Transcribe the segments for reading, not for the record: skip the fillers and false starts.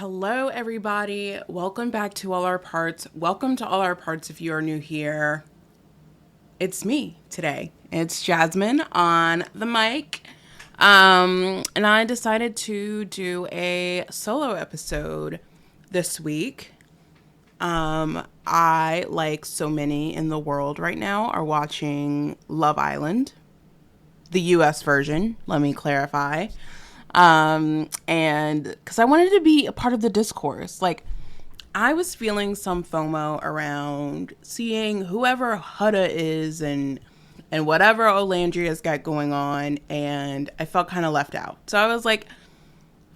Hello, everybody. Welcome back to All Our Parts. Welcome to All Our Parts if you are new here. It's me today. It's Jasmine on the mic. And I decided to do a solo episode this week. I, like so many in the world right now, are watching Love Island, the US version, let me clarify. And because I wanted to be a part of the discourse. Like, I was feeling some FOMO around seeing whoever Hudda is and whatever Olandria's got going on, and I felt kind of left out. So I was like,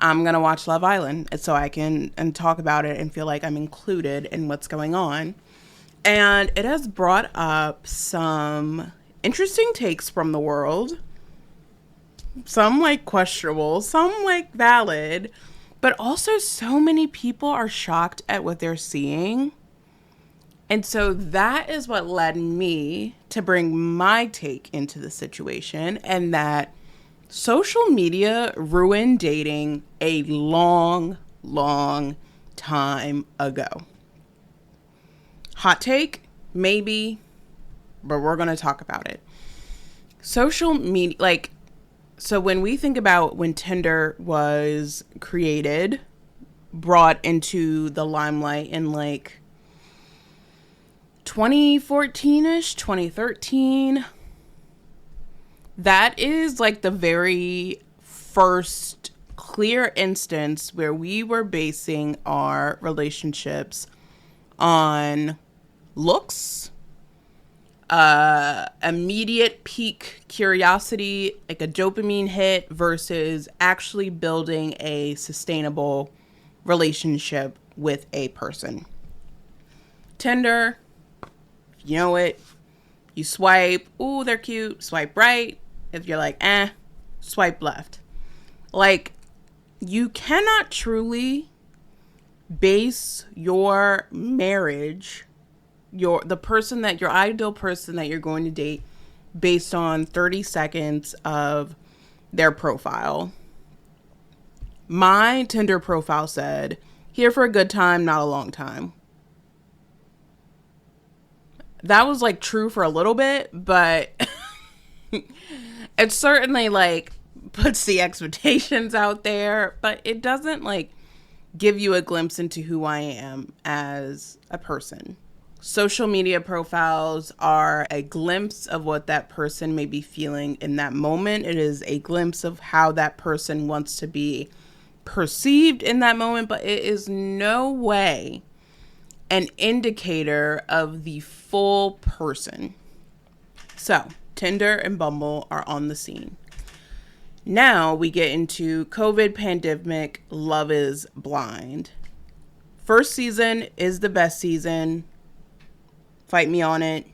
I'm gonna watch Love Island so I can talk about it and feel like I'm included in what's going on. And it has brought up some interesting takes from the world. Some like questionable, some like valid, but also so many people are shocked at what they're seeing. And so that is what led me to bring my take into the situation, and that social media ruined dating a long, long time ago. Hot take? Maybe, but we're going to talk about it. Social media, like, so when we think about when Tinder was created, brought into the limelight in like 2014-ish, 2013, that is like the very first clear instance where we were basing our relationships on looks, immediate peak curiosity, like a dopamine hit, versus actually building a sustainable relationship with a person. Tinder, you know it, you swipe, ooh, they're cute, swipe right. If you're like, swipe left. Like, you cannot truly base your marriage, your ideal person that you're going to date, based on 30 seconds of their profile. My Tinder profile said, here for a good time, not a long time. That was like true for a little bit, but it certainly like puts the expectations out there, but it doesn't like give you a glimpse into who I am as a person. Social media profiles are a glimpse of what that person may be feeling in that moment. It is a glimpse of how that person wants to be perceived in that moment, but it is no way an indicator of the full person. So, Tinder and Bumble are on the scene. Now we get into COVID pandemic, Love is Blind. First season is the best season. Fight me on it.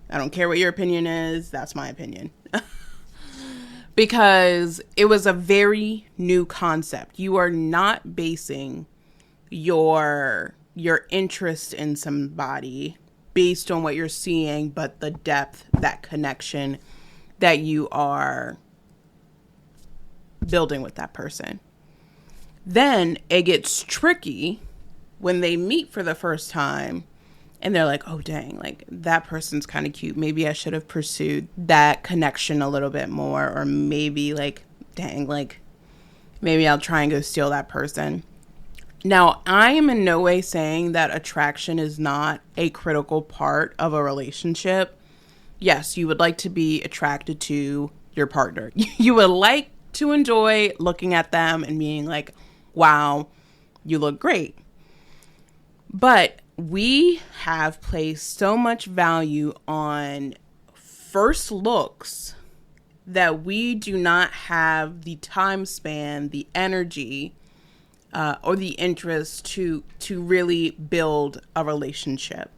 I don't care what your opinion is. That's my opinion. Because it was a very new concept. You are not basing your interest in somebody based on what you're seeing, but the depth, that connection that you are building with that person. Then it gets tricky when they meet for the first time and they're like, oh, dang, like that person's kind of cute. Maybe I should have pursued that connection a little bit more. Or maybe like, dang, like maybe I'll try and go steal that person. Now, I am in no way saying that attraction is not a critical part of a relationship. Yes, you would like to be attracted to your partner. You would like to enjoy looking at them and being like, wow, you look great. But we have placed so much value on first looks that we do not have the time span, the energy, or the interest to really build a relationship.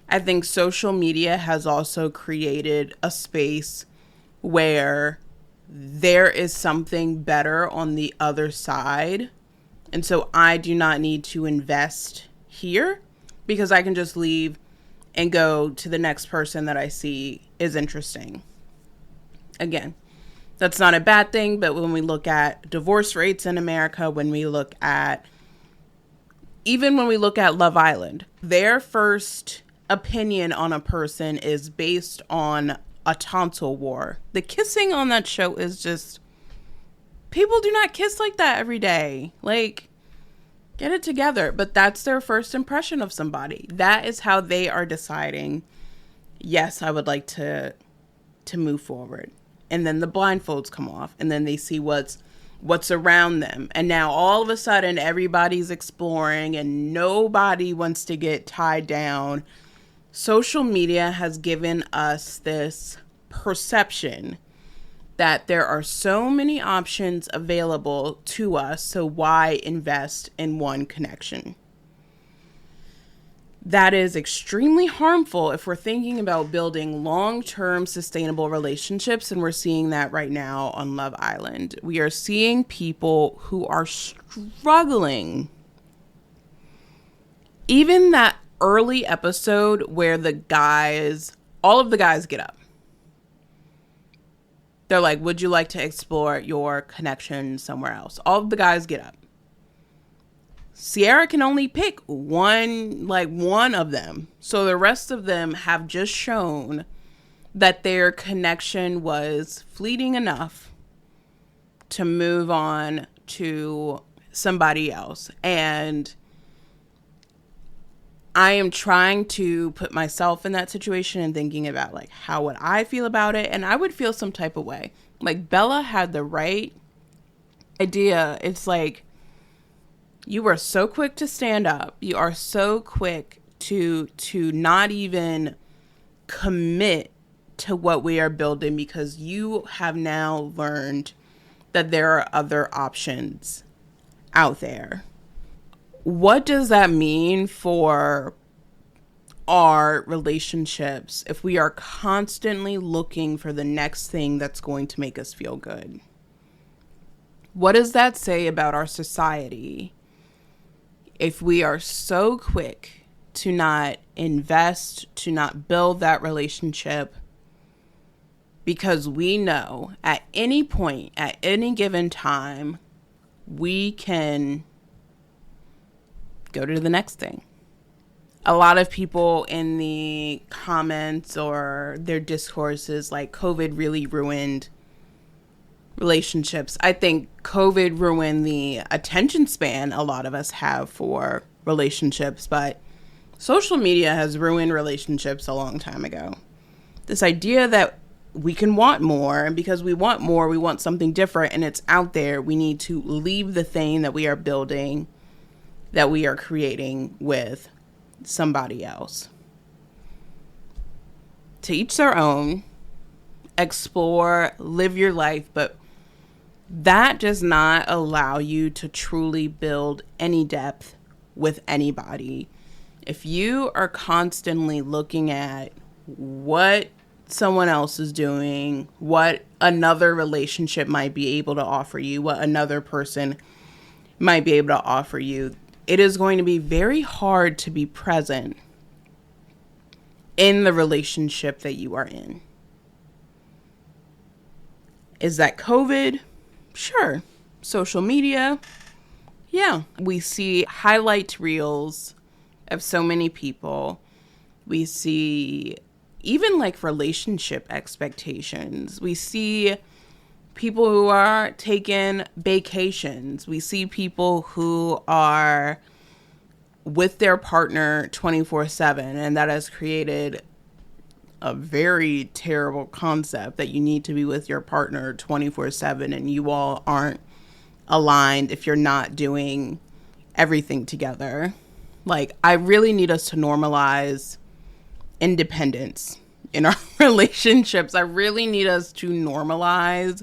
I think social media has also created a space where there is something better on the other side. And so I do not need to invest here because I can just leave and go to the next person that I see is interesting. Again, that's not a bad thing, but when we look at divorce rates in America, when we look at Even when we look at Love Island, their first opinion on a person is based on a tonsil war. The kissing on that show is just, people do not kiss like that every day. Like, get it together. But that's their first impression of somebody. That is how they are deciding, yes, I would like to move forward. And then the blindfolds come off, and then they see what's around them. And now all of a sudden everybody's exploring and nobody wants to get tied down. Social media has given us this perception that there are so many options available to us, so why invest in one connection? That is extremely harmful if we're thinking about building long-term sustainable relationships, and we're seeing that right now on Love Island. We are seeing people who are struggling. Even that early episode where all of the guys get up. They're like, would you like to explore your connection somewhere else? All of the guys get up. Sierra can only pick one of them. So the rest of them have just shown that their connection was fleeting enough to move on to somebody else. And I am trying to put myself in that situation and thinking about, like, how would I feel about it? And I would feel some type of way. Like, Bella had the right idea. It's like, you are so quick to stand up. You are so quick to not even commit to what we are building because you have now learned that there are other options out there. What does that mean for our relationships if we are constantly looking for the next thing that's going to make us feel good? What does that say about our society if we are so quick to not invest, to not build that relationship, because we know at any point, at any given time, we can go to the next thing? A lot of people in the comments or their discourses, like, COVID really ruined relationships. I think COVID ruined the attention span a lot of us have for relationships, but social media has ruined relationships a long time ago. This idea that we can want more, and because we want more, we want something different, and it's out there. We need to leave the thing that we are building, that we are creating with somebody else. To each their own. Explore, live your life, but that does not allow you to truly build any depth with anybody. If you are constantly looking at what someone else is doing, what another relationship might be able to offer you, what another person might be able to offer you, it is going to be very hard to be present in the relationship that you are in. Is that COVID? Sure. Social media? Yeah. We see highlight reels of so many people. We see even like relationship expectations. We see people who are taking vacations. We see people who are with their partner 24/7, and that has created a very terrible concept that you need to be with your partner 24/7 and you all aren't aligned if you're not doing everything together. Like, I really need us to normalize independence in our relationships. I really need us to normalize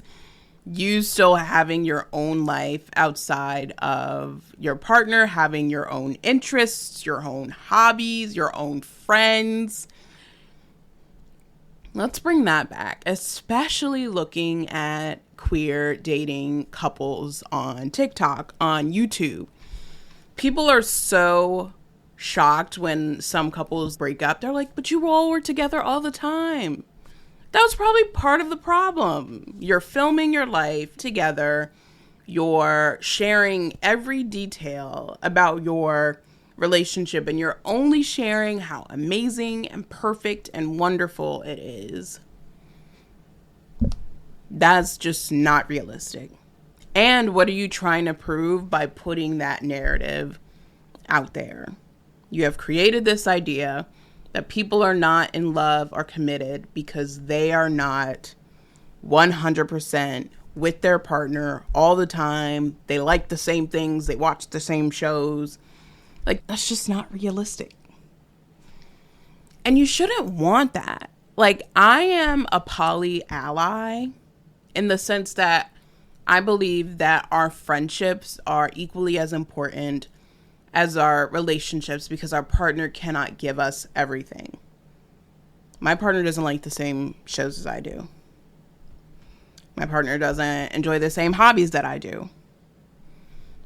you still having your own life outside of your partner, having your own interests, your own hobbies, your own friends. Let's bring that back, especially looking at queer dating couples on TikTok, on YouTube. People are so shocked when some couples break up. They're like, but you all were together all the time. That was probably part of the problem. You're filming your life together. You're sharing every detail about your relationship and you're only sharing how amazing and perfect and wonderful it is, that's just not realistic. And what are you trying to prove by putting that narrative out there? You have created this idea that people are not in love or committed because they are not 100% with their partner all the time. They like the same things. They watch the same shows. Like, that's just not realistic. And you shouldn't want that. Like, I am a poly ally in the sense that I believe that our friendships are equally as important as our relationships because our partner cannot give us everything. My partner doesn't like the same shows as I do. My partner doesn't enjoy the same hobbies that I do.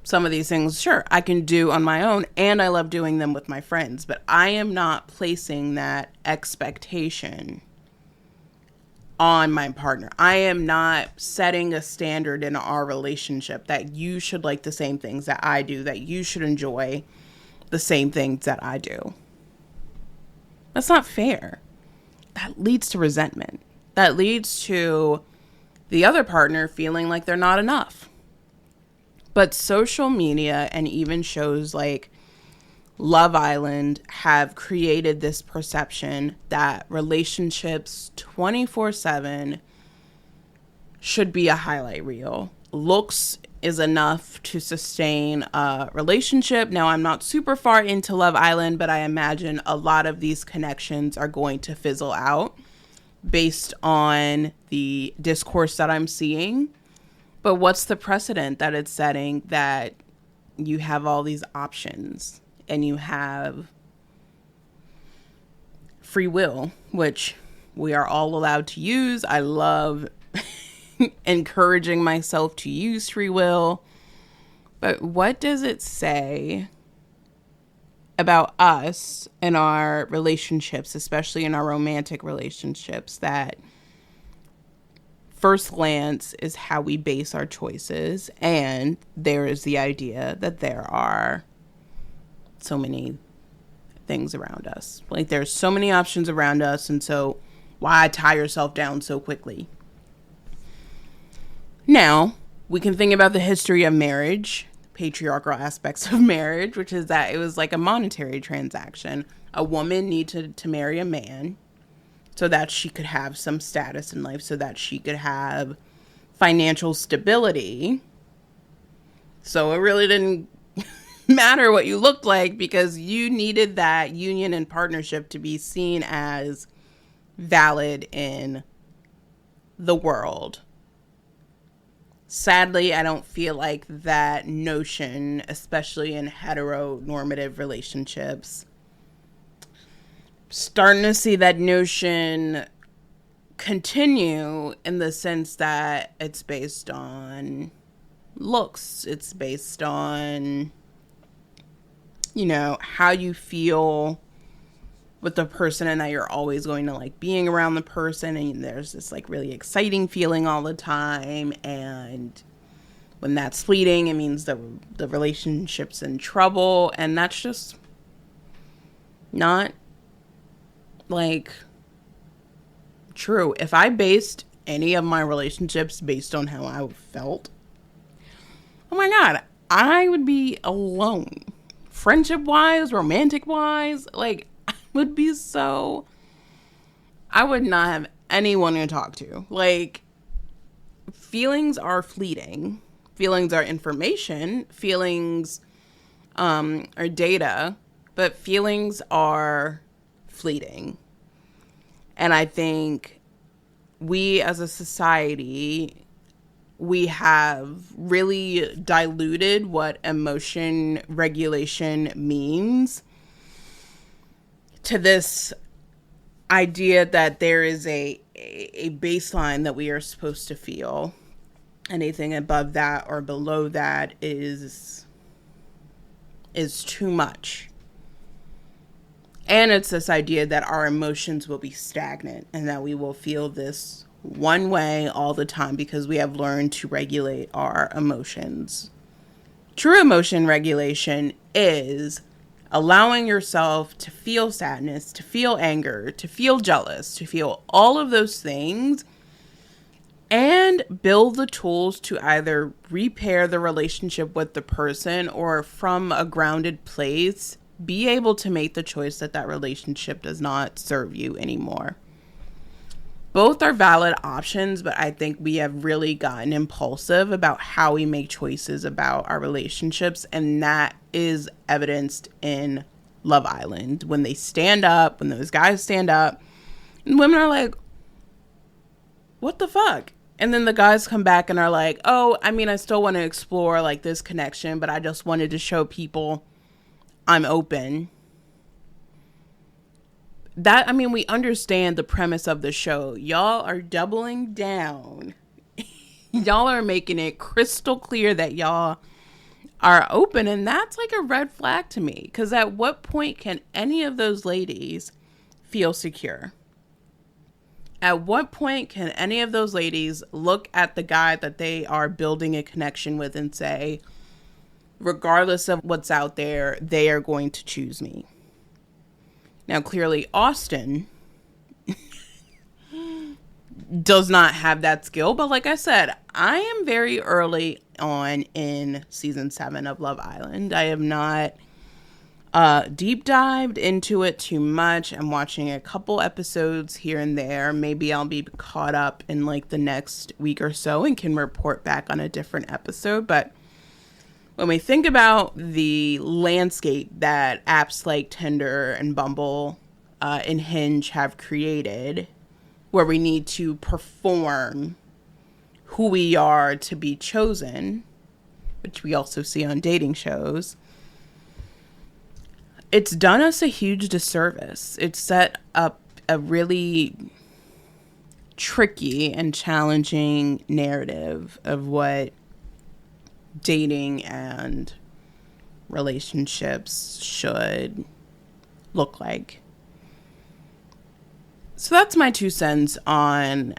Some of these things, sure, I can do on my own, and I love doing them with my friends, but I am not placing that expectation on my partner. I am not setting a standard in our relationship that you should like the same things that I do, that you should enjoy the same things that I do. That's not fair. That leads to resentment. That leads to the other partner feeling like they're not enough. But social media and even shows like Love Island have created this perception that relationships 24/7 should be a highlight reel. Looks is enough to sustain a relationship. Now, I'm not super far into Love Island, but I imagine a lot of these connections are going to fizzle out based on the discourse that I'm seeing. But what's the precedent that it's setting that you have all these options? And you have free will, which we are all allowed to use. I love encouraging myself to use free will. But what does it say about us and our relationships, especially in our romantic relationships, that first glance is how we base our choices? And there is the idea that there are so many things around us. Like, there's so many options around us, and so why tie yourself down so quickly? Now, we can think about the history of marriage, patriarchal aspects of marriage, which is that it was like a monetary transaction. A woman needed to marry a man so that she could have some status in life, so that she could have financial stability. So it really didn't matter what you looked like because you needed that union and partnership to be seen as valid in the world. Sadly, I don't feel like that notion, especially in heteronormative relationships, starting to see that notion continue in the sense that it's based on looks. It's based on, how you feel with the person, and that you're always going to like being around the person, and there's this like really exciting feeling all the time, and when that's fleeting, it means that the relationship's in trouble, and that's just not like true. If I based any of my relationships based on how I felt, oh my God, I would be alone. Friendship wise, romantic wise, like I would not have anyone to talk to. Like, feelings are fleeting. Feelings are information. Feelings are data, but feelings are fleeting. And I think we as a society, we have really diluted what emotion regulation means to this idea that there is a baseline that we are supposed to feel. Anything above that or below that is too much. And it's this idea that our emotions will be stagnant and that we will feel this one way all the time because we have learned to regulate our emotions. True emotion regulation is allowing yourself to feel sadness, to feel anger, to feel jealous, to feel all of those things, and build the tools to either repair the relationship with the person, or from a grounded place, be able to make the choice that that relationship does not serve you anymore. Both are valid options, but I think we have really gotten impulsive about how we make choices about our relationships, and that is evidenced in Love Island. When they stand up, when those guys stand up, and women are like, what the fuck? And then the guys come back and are like, oh, I mean, I still want to explore like this connection, but I just wanted to show people I'm open. That, I mean, we understand the premise of the show. Y'all are doubling down. Y'all are making it crystal clear that y'all are open. And that's like a red flag to me. Because at what point can any of those ladies feel secure? At what point can any of those ladies look at the guy that they are building a connection with and say, regardless of what's out there, they are going to choose me? Now, clearly, Austin does not have that skill. But like I said, I am very early on in season 7 of Love Island. I have not deep dived into it too much. I'm watching a couple episodes here and there. Maybe I'll be caught up in like the next week or so and can report back on a different episode. But when we think about the landscape that apps like Tinder and Bumble and Hinge have created, where we need to perform who we are to be chosen, which we also see on dating shows, it's done us a huge disservice. It's set up a really tricky and challenging narrative of what dating and relationships should look like. So that's my 2 cents on,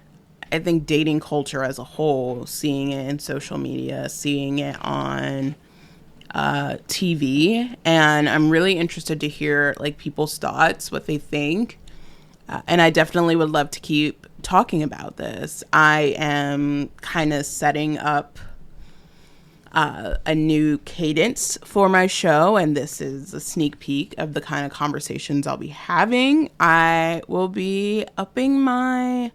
I think, dating culture as a whole, seeing it in social media, seeing it on TV. And I'm really interested to hear like people's thoughts, what they think. And I definitely would love to keep talking about this. I am kind of setting up a new cadence for my show, and this is a sneak peek of the kind of conversations I'll be having. I will be upping my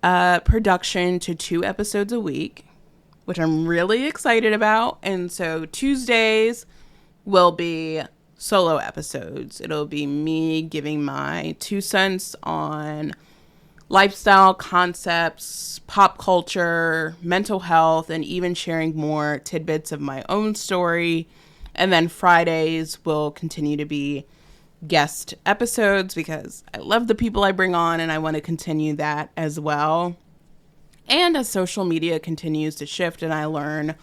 production to 2 episodes a week, which I'm really excited about. And so Tuesdays will be solo episodes. It'll be me giving my 2 cents on lifestyle concepts, pop culture, mental health, and even sharing more tidbits of my own story. And then Fridays will continue to be guest episodes because I love the people I bring on and I want to continue that as well. And as social media continues to shift and I learn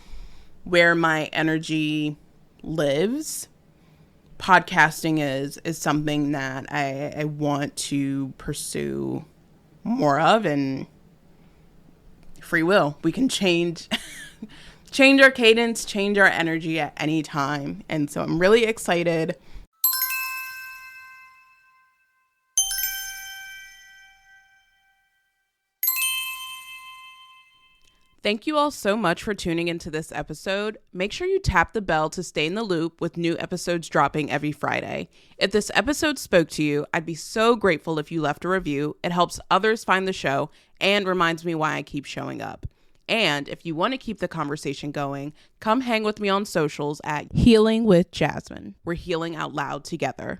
where my energy lives, podcasting is something that I want to pursue more of. And free will, we can change our cadence, change our energy at any time. And so I'm really excited. Thank you all so much for tuning into this episode. Make sure you tap the bell to stay in the loop with new episodes dropping every Friday. If this episode spoke to you, I'd be so grateful if you left a review. It helps others find the show and reminds me why I keep showing up. And if you want to keep the conversation going, come hang with me on socials at Healing with Jasmine. We're healing out loud together.